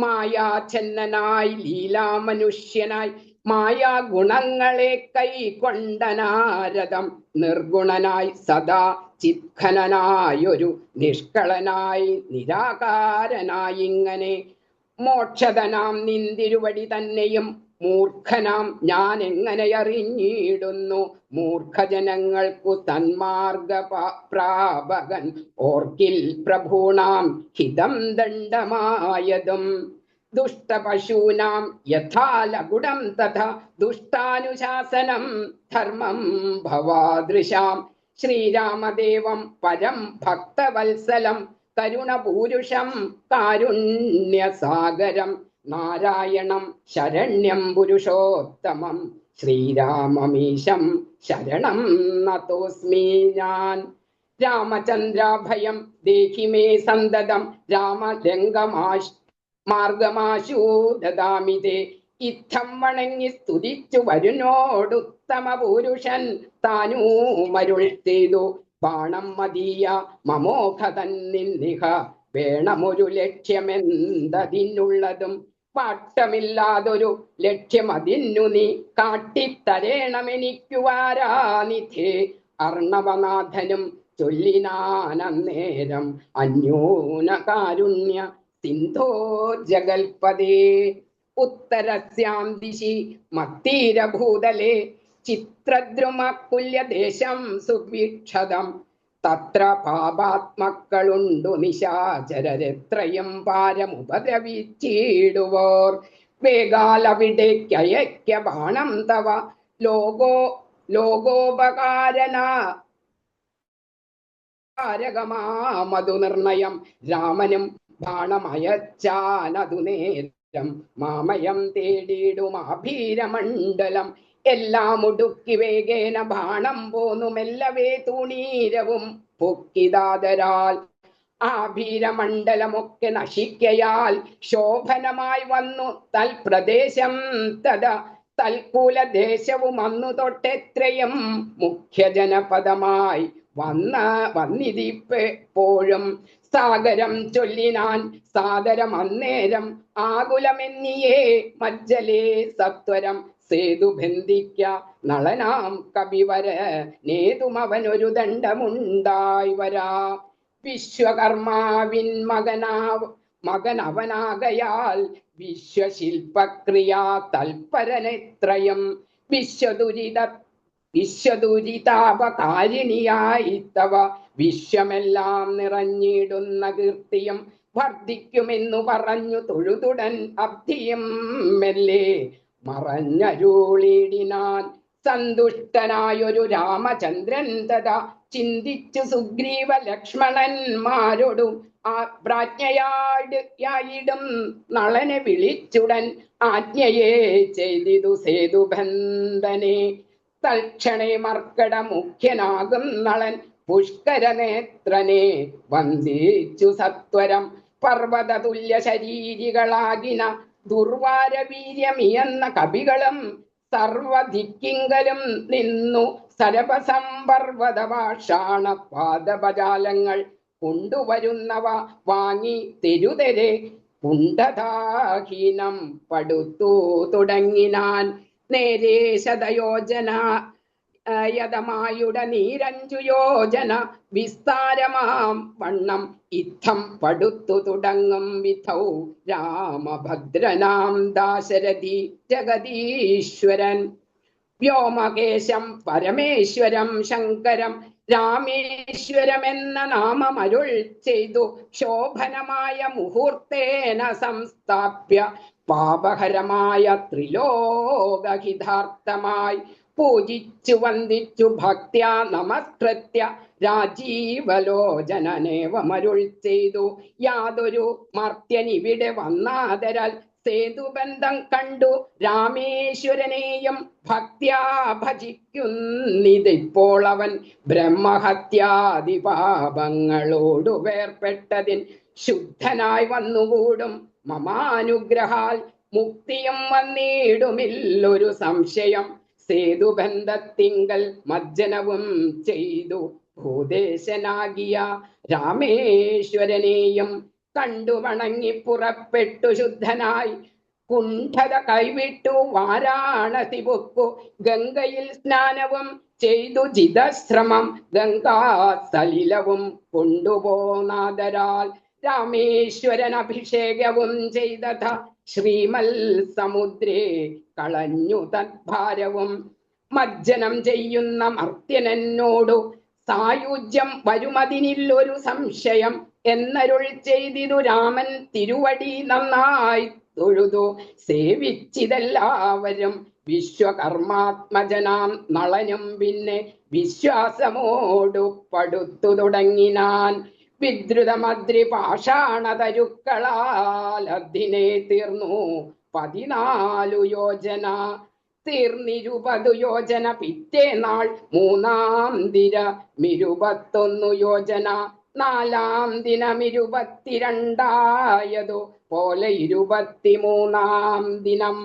മായാച്ഛന്നനായി ലീലാമനുഷ്യനായി മായാ ഗുണങ്ങളെ കൈക്കൊണ്ടനാരദം. നിർഗുണനായി സദാ ചിത്ഖനനായൊരു നിഷ്കളനായി നിരാകാരനായി ഇങ്ങനെ മോക്ഷതനാം നിന്തിരുവടി തന്നെയും മൂർഖനാം ഞാൻ എങ്ങനെ അറിഞ്ഞിടുന്നു. മൂർഖജനങ്ങൾക്കു തന്മാർഗ പ്രാപകൻ ഓർക്കിൽ പ്രഭൂണാം ഹിതം ദണ്ഡമായതും. ദുഷ്ടപശൂനാം യഥാലഗുണം തഥാ ദുഷ്ടാനുശാസനം ധർമ്മം ഭവാദൃശാം. ശ്രീരാമദേവം പരം ഭക്തവത്സലം കരുണപൂരുഷം കാരുണ്യസാഗരം. നാരായണം ശരണ്യം പുരുഷോത്തമം ശ്രീരാമമീശം ശരണം നതോസ്മി ഞാൻ. രാമചന്ദ്രാഭയം ദേഹി മേ സന്തതം മാർഗമാശു ദദാമിതേ. ഇത്തം വണങ്ങി സ്തുതിച്ചു വരുന്നോടുത്തമ പുരുഷൻ താനൂമരുൾ ചെയ്തു. ബാണം മതീയ മമോഘ തന്നിന്നിഹ വേണമൊരു ലക്ഷ്യമെന്തതിനുള്ളതും. പാട്ടമില്ലാതൊരു ലക്ഷ്യം അതിനു നീ കാട്ടിത്തരേണമെനിക്കു വാരാനിധേ. അർണവനാഥനും ചൊല്ലിനാനന്നേരം അന്യൂന കാരുണ്യ സിന്ധോ ജഗൽപദേ. ഉത്തരസ്യാം ദിശി മത്തീരഭൂതലേ ചിത്രദ്രുമകുല്യദേശം സുവീക്ഷതം. തത്ര പാപാത്മക്കളുണ്ടു നിശാചരരെത്രയും പാരമുപദ്രവിച്ചിടുവോർ. വേഗാലവിടേക്കയക്യ ബാണം തവ ലോകോപകാരനാരകമാമതു നിർണയം. രാമനും ബാണമയച്ചാനതു നേരം മാമയം തേടിയിടുമാഭീരമണ്ഡലം. എല്ലാം ഒടുക്കി വേഗേന ബാണം പോന്നു മെല്ലവേ തൂണീരവും പൊക്കിതാതരാൽ. ആഭീരമണ്ഡലമൊക്കെ നശിക്കയാൽ ശോഭനമായി വന്നു തൽപ്രദേശം. തഥാ തൽക്കുലദേശവും അന്നു തൊട്ടെത്രയും മുഖ്യജനപദമായി വന്നിരിപ്പോഴും. സാഗരം ചൊല്ലിനാൻ സാദരം അന്നേരം ആകുലമെന്നിയേ മജ്ജലേ സത്വരം. സേതു ബന്ധിക്ക നളനാം കവിവര നേതുമവനൊരു ദണ്ഡമുണ്ടായി വരാ. വിശ്വകർമാവിൻ മകനവനാകയാൽ വിശ്വശില്പക്രിയാ തൽപരനെത്രയും. വിശ്വദുരിതാപകാരിണിയായി തവ വിശ്വമെല്ലാം നിറഞ്ഞിടുന്ന കീർത്തിയും വർദ്ധിക്കുമെന്നു പറഞ്ഞു തൊഴുതുടൻ അബ്ധിയും മെല്ലെ മറഞ്ഞരുളിടിനാൻ. സന്തുഷ്ടനായൊരു രാമചന്ദ്രൻ തഥാ ചിന്തിച്ചു സുഗ്രീവ ലക്ഷ്മണന്മാരോടും ആ പ്രാജ്ഞയായിടും നളനെ വിളിച്ചുടൻ ആജ്ഞയെ ചെയ്തിതു സേതുബന്ധനെ. തൽക്ഷണേ മർക്കട മുഖ്യനാകും നളൻ പുഷ്കരനേത്രനെ വന്ദിച്ചു സത്വരം. പർവ്വത തുല്യ ശരീരികളാകിന ദുർവാരവീര്യമിയെന്ന കവികളും സർവധിക്കിങ്കലും നിന്നു സരപസമ്പർവത ഭാഷാണ പാദപജാലങ്ങൾ കൊണ്ടുവരുന്നവ വാങ്ങി തെരുതെരെ പുണ്ഡതാഹീനം പടുത്തു തുടങ്ങിനാൻ. നേരെ ശതയോജന യതമായുടെ നീരഞ്ചു യോജന വിസ്താരമാം വണ്ണം ഇത്തം പടുത്തു തുടങ്ങും വിധൗ രാമഭദ്രനാം ദാശരഥി ജഗദീശ്വരൻ. വ്യോമകേശം പരമേശ്വരം ശങ്കരം രാമേശ്വരമെന്ന നാമമരുൾ ചെയ്തു ശോഭനമായ മുഹൂർത്തേന സംസ്ഥാപ്യ പാപഹരമായ ത്രിലോകഹിതാർത്ഥമായി പൂജിച്ചു വന്ദിച്ചു ഭക്ത്യാ നമസ്കൃത്യ രാജീവലോചനനേവമരുൾ ചെയ്തു. യാതൊരു മർത്യനിവിടെ വന്നാദരാൽ സേതുബന്ധം കണ്ടു രാമേശ്വരനെയും ഭക്ത്യാ ഭജിക്കുന്നിതിപ്പോൾ അവൻ. ബ്രഹ്മഹത്യാദി പാപങ്ങളോടു വേർപ്പെട്ടതിൻ ശുദ്ധനായി വന്നുകൂടും മമാനുഗ്രഹാൽ. മുക്തിയും വന്നിടുമില്ലൊരു സംശയം. സേതുബന്ധത്തിങ്കൽ മജ്ജനവും ചെയ്തു ഭൂദേശനാകിയ രാമേശ്വരനെയും കണ്ടു വണങ്ങി പുറപ്പെട്ടു ശുദ്ധനായി. കുണ്ഠത കൈവിട്ടു വാരാണസി പൊക്കു ഗംഗയിൽ സ്നാനവും ചെയ്തു ജിതശ്രമം ഗംഗാസലിലവും കൊണ്ടുപോനാദരാൽ. രാമേശ്വരൻ അഭിഷേകവും ചെയ്തഥ ശ്രീമൽ സമുദ്രേ കളഞ്ഞു തദ്ഭാരവും. മജ്ജനം ചെയ്യുന്ന മർത്യനോടു സായുജ്യം വരുമതിനില്ലൊരു സംശയം എന്നരുൾ ചെയ്തിതു രാമൻ. തിരുവടി നന്നായി തൊഴുതു സേവിച്ചിതെല്ലാവരും. വിശ്വകർമാത്മജനാം നളനും പിന്നെ വിശ്വാസമോടു പടുത്തു തുടങ്ങിനാൻ. വിദ്രുതമദ്രി പാഷാണതരുക്കളാൽ അതിനെ തീർന്നു 14 യോജന. തീർന്നിരുപതു യോജന പിറ്റേ നാൾ. മൂന്നാം ദിനം 21 യോജന. നാലാം ദിനം 22 പോലെ 23-ാം ദിനം.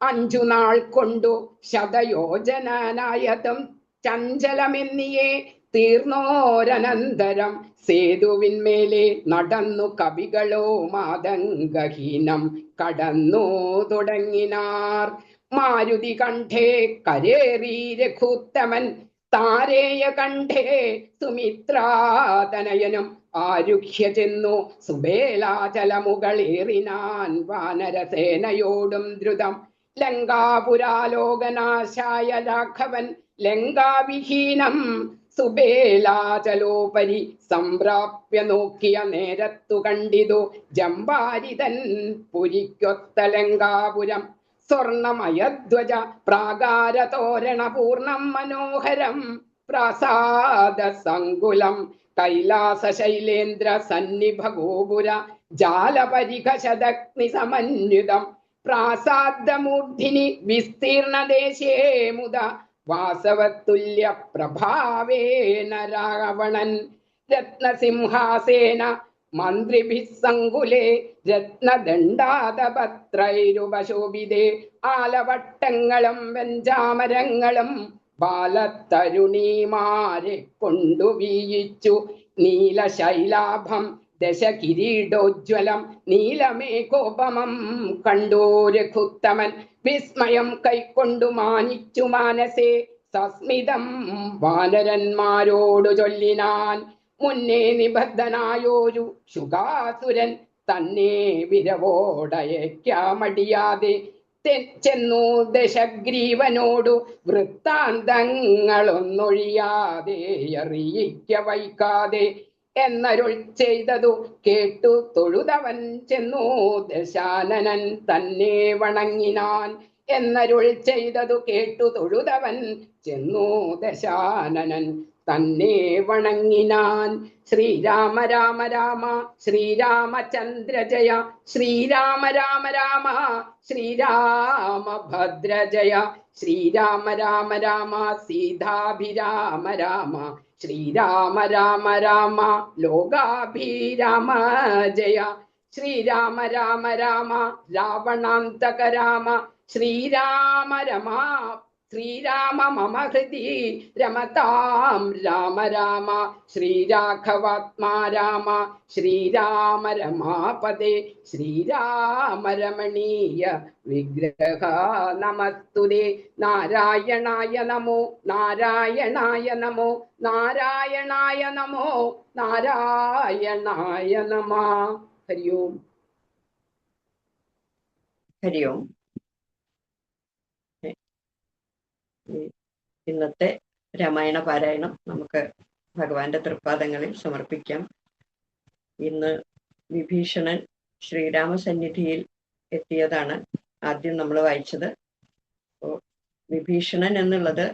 5 നാൾ കൊണ്ടു ശതയോജനായതും ചഞ്ചലമെന്നിയേ തീർന്നോരനന്തരം. സേതുവിന്മേലെ നടന്നു കവികളോ മാതംഗഹീനം കടന്നു തുടങ്ങിനാർ. മാരുതി കണ്ഠേ കരേറി രഘുത്തമൻ താരേയ കണ്ഠേ സുമിത്രാതനയനും ആരുഹ്യ ചെന്നു സുബേലാചലമുകളേറിനാൻ വാനരസേനയോടും ദ്രുതം. ലങ്കാപുരാലോകനാശായ രാഘവൻ ലങ്കാവിഹീനം സുബേലാചലോപരി സംപ്രാപ്യ നോക്കിയ നേരത്തു കണ്ടിതു ജംബാരിതൻ പുരിക്കൊത്തലങ്കാപുരം സ്വർണമയധ്വജ പ്രാകാരതോരണ പൂർണം മനോഹരം പ്രാസാദ സങ്കുലം കൈലാസ ശൈലേന്ദ്ര സന്നിഭ ഗോപുര ജാലപരിഘശദഗ്നി സമന്വിതം പ്രാസാദമൂർധിനി വിസ്തീർണദേശേ മുദ വാസവതുല്യ പ്രഭാവേന രാവണൻ രത്നസിംഹാസേന മന്ത്രിഭിः സങ്കുലേ രത്നദണ്ഡാതപത്രൈരുപശോഭിതേ ആലവട്ടങ്ങളും വെഞ്ചാമരങ്ങളും ബാലത്തരുണീമാരെ കൊണ്ടു വീയിച്ചു നീലശൈലാഭം ദശകിരീടോജ്വലം നീലമേഘോപമം കണ്ടോ രഘുത്തമൻ വിസ്മയം കൈക്കൊണ്ടു മാനിച്ചു മാനസേ സസ്മിതം വാനരന്മാരോടു ചൊല്ലിനാൻ മുന്നേ നിബദ്ധനായോരു ശുകാസുരൻ തന്നെ വിരവോടയക്കാമടിയാതെ ചെന്നു ദശഗ്രീവനോടു വൃത്താന്തങ്ങളൊന്നൊഴിയാതെ അറിയിക്ക വൈകാതെ എന്നരുൾ ചെയ്തതു കേട്ടു തൊഴുതവൻ ചെന്നു ദശാനനൻ തന്നെ വണങ്ങിനാൻ എന്നരുൾ ചെയ്തതു കേട്ടു തൊഴുതവൻ ചെന്നു ദശാനനൻ തന്നെ വണങ്ങിനാൻ. ശ്രീരാമ രാമ രാമ ശ്രീരാമചന്ദ്ര ജയ ശ്രീരാമ രാമ രാമ ശ്രീരാമഭദ്ര ജയ ശ്രീരാമ രാമ രാമ സീതാഭിരാമ രാമ ശ്രീരാമ രാമ രാമ ലോകാഭിരാമ ജയ ശ്രീരാമ രാമ രാമ രാവണാന്തക രാമ ശ്രീരാമ രമാ ശ്രീരാമ മമ ഹൃദി രമതാം രാമ രാമ ശ്രീരാഘവാത്മാ രാമ ശ്രീരാമ രമാപദേ ശ്രീരാമ രമണീയ വിഗ്രഹ നമസ്തുതേ. നാരായണായ നമോ നാരായണായ നമോ നാരായണായ നമോ നാരായണായ നമഃ. ഹരി ഓം. ഹരി ഓം. ഇന്നത്തെ രാമായണ പാരായണം നമുക്ക് ഭഗവാന്റെ തൃപ്പാദങ്ങളിൽ സമർപ്പിക്കാം. ഇന്ന് വിഭീഷണൻ ശ്രീരാമസന്നിധിയിൽ എത്തിയതാണ് ആദ്യം നമ്മൾ വായിച്ചത്. അപ്പോൾ വിഭീഷണൻ എന്നുള്ളത്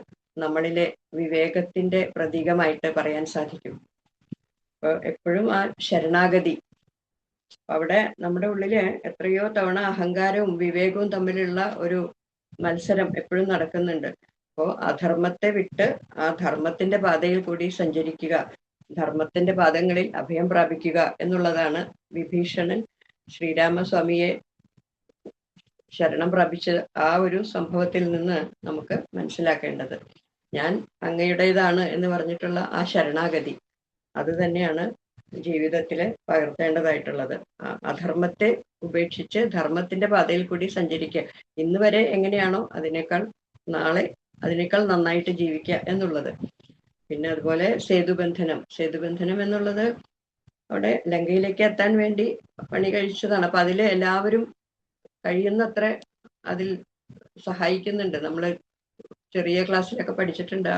നമ്മളിലെ വിവേകത്തിന്റെ പ്രതീകമായിട്ട് പറയാൻ സാധിക്കും. അപ്പോൾ എപ്പോഴും ആ ശരണാഗതി, അവിടെ നമ്മുടെ ഉള്ളില് എത്രയോ തവണ അഹങ്കാരവും വിവേകവും തമ്മിലുള്ള ഒരു മത്സരം എപ്പോഴും നടക്കുന്നുണ്ട്. അപ്പോൾ അധർമ്മത്തെ വിട്ട് ആ ധർമ്മത്തിന്റെ പാതയിൽ കൂടി സഞ്ചരിക്കുക, ധർമ്മത്തിന്റെ പാദങ്ങളിൽ അഭയം പ്രാപിക്കുക എന്നുള്ളതാണ് വിഭീഷണൻ ശ്രീരാമസ്വാമിയെ ശരണം പ്രാപിച്ച ആ ഒരു സംഭവത്തിൽ നിന്ന് നമുക്ക് മനസ്സിലാക്കേണ്ടത്. ഞാൻ അങ്ങയുടേതാണ് എന്ന് പറഞ്ഞിട്ടുള്ള ആ ശരണാഗതി, അത് തന്നെയാണ് ജീവിതത്തിൽ പകർത്തേണ്ടതായിട്ടുള്ളത്. അധർമ്മത്തെ ഉപേക്ഷിച്ച് ധർമ്മത്തിന്റെ പാതയിൽ കൂടി സഞ്ചരിക്കുക. ഇന്ന് വരെ എങ്ങനെയാണോ അതിനേക്കാൾ നാളെ അതിനേക്കാൾ നന്നായിട്ട് ജീവിക്കുക എന്നുള്ളത്. പിന്നെ അതുപോലെ സേതുബന്ധനം എന്നുള്ളത് അവിടെ ലങ്കയിലേക്ക് എത്താൻ വേണ്ടി പണി കഴിച്ചതാണ്. അപ്പൊ അതിൽ എല്ലാവരും കഴിയുന്നത്ര അതിൽ സഹായിക്കുന്നുണ്ട്. നമ്മള് ചെറിയ ക്ലാസ്സിലൊക്കെ പഠിച്ചിട്ടുണ്ട്,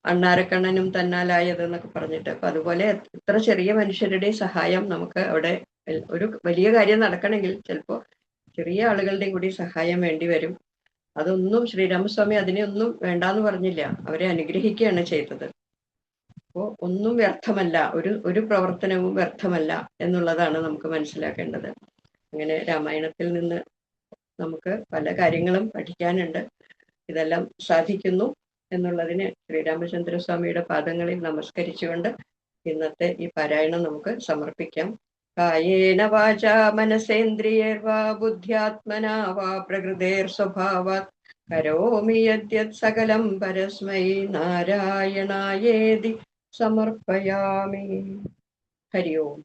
അണ്ണാരക്കണ്ണനും തന്നാലായത് എന്നൊക്കെ പറഞ്ഞിട്ട്. അപ്പൊ അതുപോലെ ഇത്ര ചെറിയ മനുഷ്യരുടെ സഹായം നമുക്ക് അവിടെ, ഒരു വലിയ കാര്യം നടക്കണമെങ്കിൽ ചിലപ്പോ ചെറിയ ആളുകളുടെയും കൂടി സഹായം വേണ്ടി വരും. അതൊന്നും ശ്രീരാമസ്വാമി അതിനെയൊന്നും വേണ്ടാന്ന് പറഞ്ഞില്ല, അവരെ അനുഗ്രഹിക്കുകയാണ് ചെയ്തത്. അപ്പോൾ ഒന്നും വ്യർത്ഥമല്ല, ഒരു പ്രവർത്തനവും വ്യർത്ഥമല്ല എന്നുള്ളതാണ് നമുക്ക് മനസ്സിലാക്കേണ്ടത്. അങ്ങനെ രാമായണത്തിൽ നിന്ന് നമുക്ക് പല കാര്യങ്ങളും പഠിക്കാനുണ്ട്. ഇതെല്ലാം സാധിക്കുന്നു എന്നുള്ളതിന് ശ്രീരാമചന്ദ്രസ്വാമിയുടെ പാദങ്ങളിൽ നമസ്കരിച്ചുകൊണ്ട് ഇന്നത്തെ ഈ പാരായണം നമുക്ക് സമർപ്പിക്കാം. കായേന വാചാ മനസേന്ദ്രിയേർവാ ബുദ്ധ്യാത്മനാ വാ പ്രകൃതേർ സ്വഭാവാത് കരോമി യദ്യത് സകലം പരസ്മൈ നാരായണായേതി സമർപ്പയാമി. ഹരി ഓം.